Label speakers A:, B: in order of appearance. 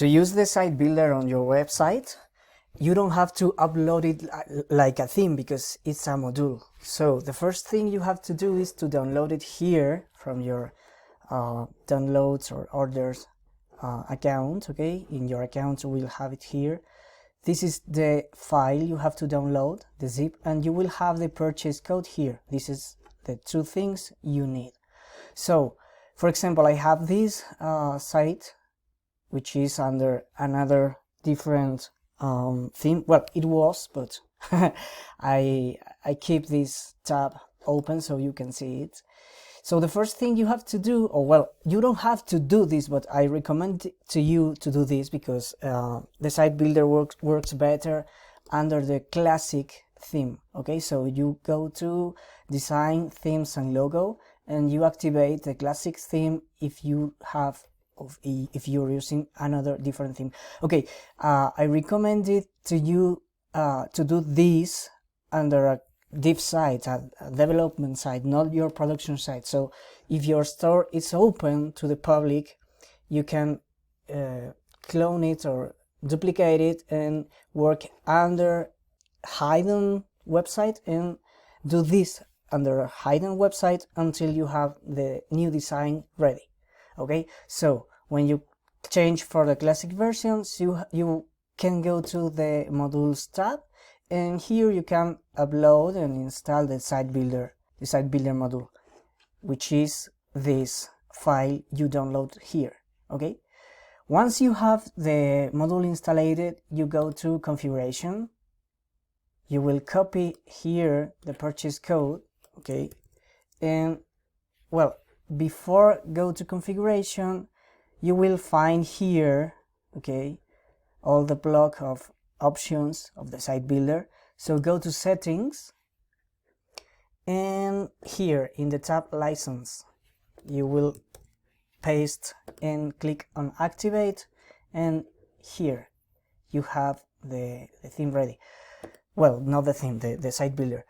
A: To use the site builder on your website, you don't have to upload it like a theme because it's a module. So the first thing you have to do is to download it here from your downloads or orders account. Okay, in your account you will have it here. This is the file you have to download, the zip, and you will have the purchase code here. This is the two things you need. So for example, I have this site which is under another different theme. Well, it was, but I keep this tab open so you can see it. So the first thing you have to do, or well, you don't have to do this, but I recommend to you to do this because the site builder works better under the classic theme. Okay, so you go to design, themes and logo, and you activate the classic theme if you have, if you're using another different theme. Okay, I recommend it to you to do this under a dev site, a development site, not your production site. So if your store is open to the public, you can clone it or duplicate it and work under hidden website and do this under a hidden website until you have the new design ready. Okay, so when you change for the classic versions, you can go to the modules tab, and here you can upload and install the site builder module, which is this file you download here. Okay, once you have the module installed, you go to configuration. You will copy here the purchase code. Okay, and well, before go to configuration, you will find here, okay, all the block of options of the site builder. So go to settings, and here in the tab license you will paste and click on activate, and here you have the theme ready. Well, not the theme, the site builder.